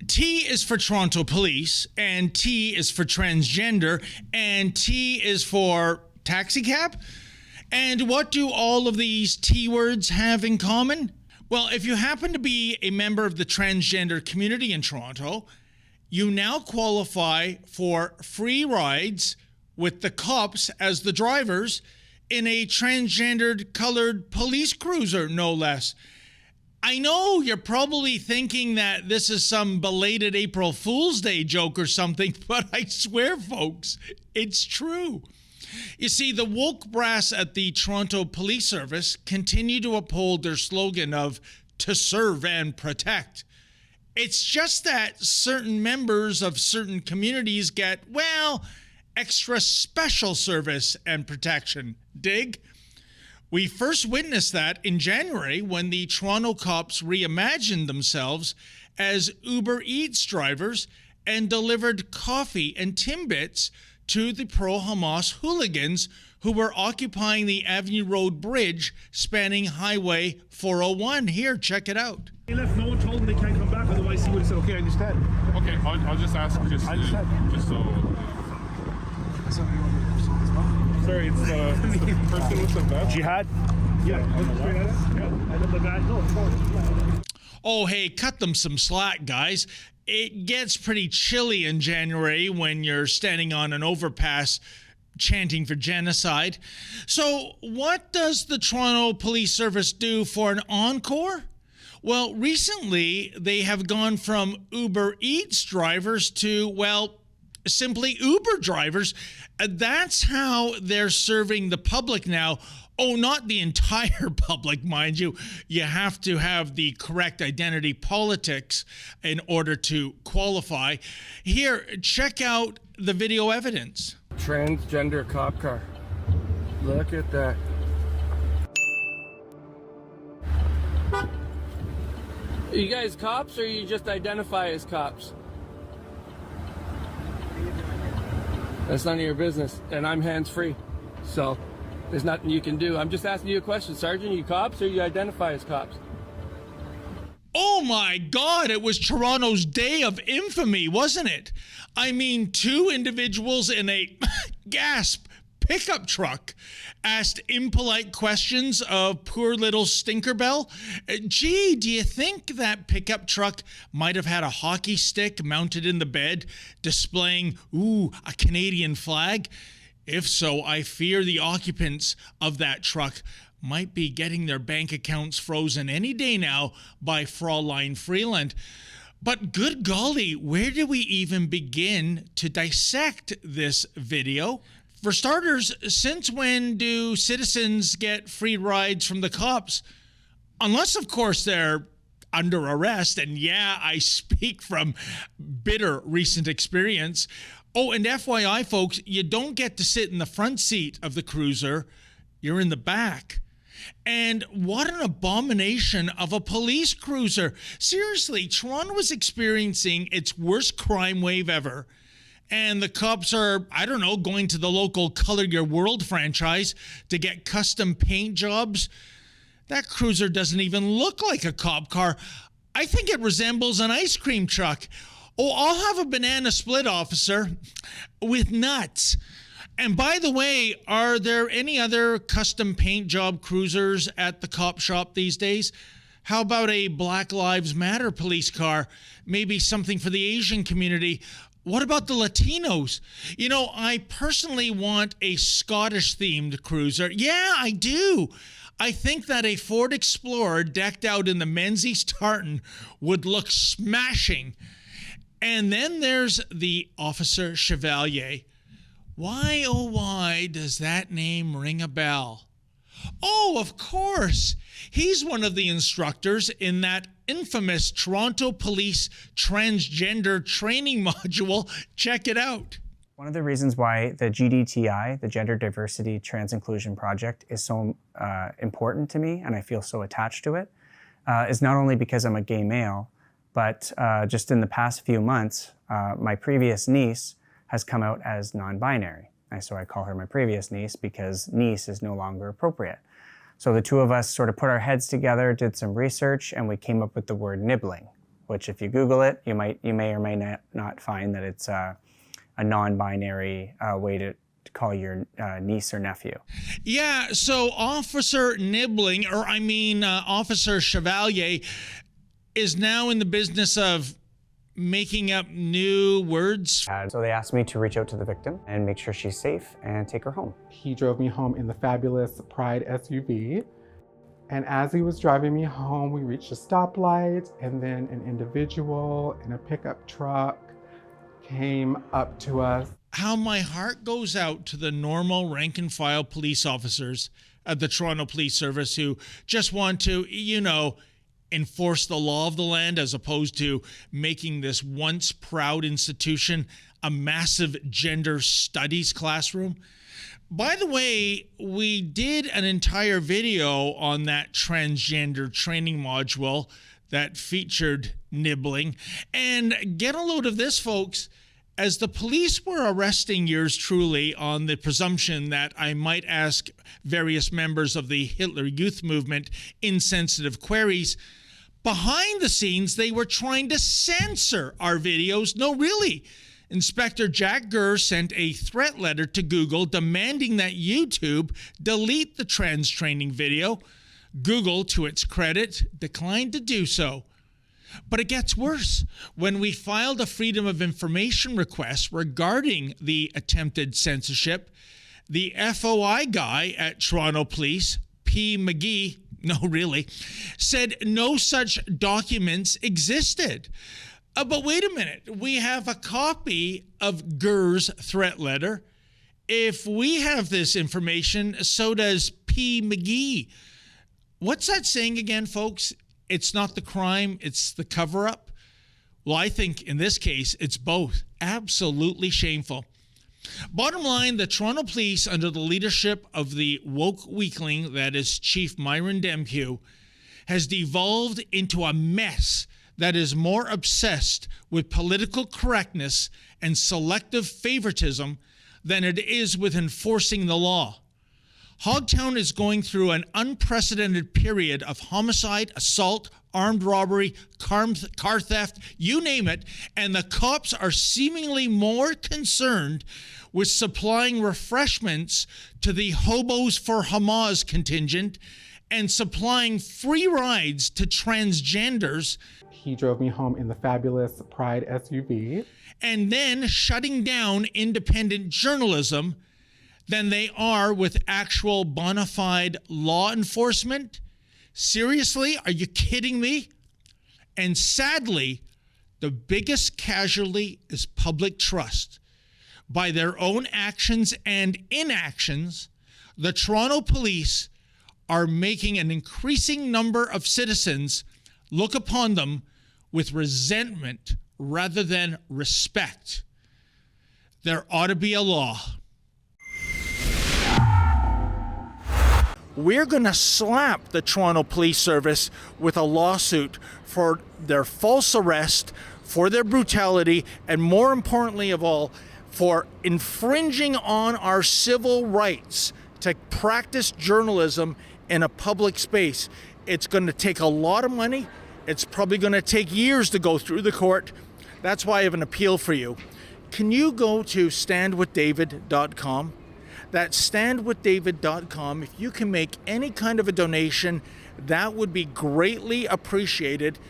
T is for Toronto Police, and T is for transgender, and T is for taxi cab. And what do all of these T words have in common? Well, if you happen to be a member of the transgender community in Toronto, you now qualify for free rides with the cops as the drivers in a transgendered colored police cruiser, no less. I know you're probably thinking that this is some belated April Fool's Day joke or something, but I swear, folks, it's true. You see, the woke brass at the Toronto Police Service continue to uphold their slogan of "to serve and protect." It's just that certain members of certain communities get, well, extra special service and protection. Dig? We first witnessed that in January when the Toronto cops reimagined themselves as Uber Eats drivers and delivered coffee and Timbits to the pro-Hamas hooligans who were occupying the Avenue Road Bridge spanning Highway 401. Here, check it out. He left, no one told him they can't come back, otherwise he would have said, okay, I understand. Okay, I'll just ask just so... Sorry, it's the person with the vest. Jihad? Yeah. And then the guy, no. Oh, hey, cut them some slack, guys. It gets pretty chilly in January when you're standing on an overpass chanting for genocide. So what does the Toronto Police Service do for an encore? Well, recently they have gone from Uber Eats drivers to, well, simply Uber drivers. That's how they're serving the public now. Oh, not the entire public, mind you. You have to have the correct identity politics in order to qualify. Here, check out the video evidence. Transgender cop car. Look at that. Are you guys cops or you just identify as cops? That's none of your business, and I'm hands-free, so there's nothing you can do. I'm just asking you a question, Sergeant. Are you cops or you identify as cops? Oh my God, it was Toronto's day of infamy, wasn't it? I mean, two individuals in a, gasp, pickup truck asked impolite questions of poor little Stinkerbell. Gee, do you think that pickup truck might have had a hockey stick mounted in the bed displaying, a Canadian flag? If so, I fear the occupants of that truck might be getting their bank accounts frozen any day now by Fraulein Freeland. But good golly, where do we even begin to dissect this video? For starters, since when do citizens get free rides from the cops? Unless, of course, they're under arrest. And yeah, I speak from bitter recent experience. Oh, and FYI, folks, you don't get to sit in the front seat of the cruiser. You're in the back. And what an abomination of a police cruiser. Seriously, Toronto is experiencing its worst crime wave ever. And the cops are, I don't know, going to the local Color Your World franchise to get custom paint jobs. That cruiser doesn't even look like a cop car. I think it resembles an ice cream truck. Oh, I'll have a banana split, officer, with nuts. And by the way, are there any other custom paint job cruisers at the cop shop these days? How about a Black Lives Matter police car? Maybe something for the Asian community. What about the Latinos? You know, I personally want a Scottish-themed cruiser. Yeah, I do. I think that a Ford Explorer decked out in the Menzies tartan would look smashing. And then there's the Officer Chevalier. Why, oh why, does that name ring a bell? Oh, of course. He's one of the instructors in that infamous Toronto Police transgender training module. Check it out. One of the reasons why the GDTI, the Gender Diversity Trans Inclusion Project, is so important to me and I feel so attached to it, is not only because I'm a gay male, but just in the past few months, my previous niece has come out as non-binary. And so I call her my previous niece because niece is no longer appropriate. So the two of us sort of put our heads together, did some research, and we came up with the word nibbling. which if you Google it, you may or may not find that it's a non-binary way to call your niece or nephew. Yeah, so Officer Officer Chevalier is now in the business of making up new words. So they asked me to reach out to the victim and make sure she's safe and take her home. He drove me home in the fabulous Pride SUV. And as he was driving me home, we reached a stoplight, and then an individual in a pickup truck came up to us. How my heart goes out to the normal rank and file police officers at the Toronto Police Service who just want to, enforce the law of the land as opposed to making this once proud institution a massive gender studies classroom. By the way, we did an entire video on that transgender training module that featured nibbling. And get a load of this, folks. As the police were arresting yours truly on the presumption that I might ask various members of the Hitler Youth Movement insensitive queries, behind the scenes, they were trying to censor our videos. No, really. Inspector Jack Gurr sent a threat letter to Google demanding that YouTube delete the trans training video. Google, to its credit, declined to do so. But it gets worse. When we filed a Freedom of Information request regarding the attempted censorship, the FOI guy at Toronto Police, P. McGee, no, really, said no such documents existed. But wait a minute. We have a copy of Gurr's threat letter. If we have this information, so does P. McGee. What's that saying again, folks? It's not the crime, it's the cover-up. Well, I think in this case, it's both. Absolutely shameful. Bottom line, the Toronto Police, under the leadership of the woke weakling that is Chief Myron Demkew, has devolved into a mess that is more obsessed with political correctness and selective favoritism than it is with enforcing the law. Hogtown is going through an unprecedented period of homicide, assault, armed robbery, car theft, you name it, and the cops are seemingly more concerned with supplying refreshments to the Hobos for Hamas contingent and supplying free rides to transgenders. He drove me home in the fabulous Pride SUV. And then shutting down independent journalism than they are with actual bona fide law enforcement? Seriously? Are you kidding me? And sadly, the biggest casualty is public trust. By their own actions and inactions, the Toronto Police are making an increasing number of citizens look upon them with resentment rather than respect. There ought to be a law. We're going to slap the Toronto Police Service with a lawsuit for their false arrest, for their brutality, and more importantly of all, for infringing on our civil rights to practice journalism in a public space. It's going to take a lot of money. It's probably going to take years to go through the court. That's why I have an appeal for you. Can you go to standwithdavid.com? That's standwithdavid.com. If you can make any kind of a donation, that would be greatly appreciated.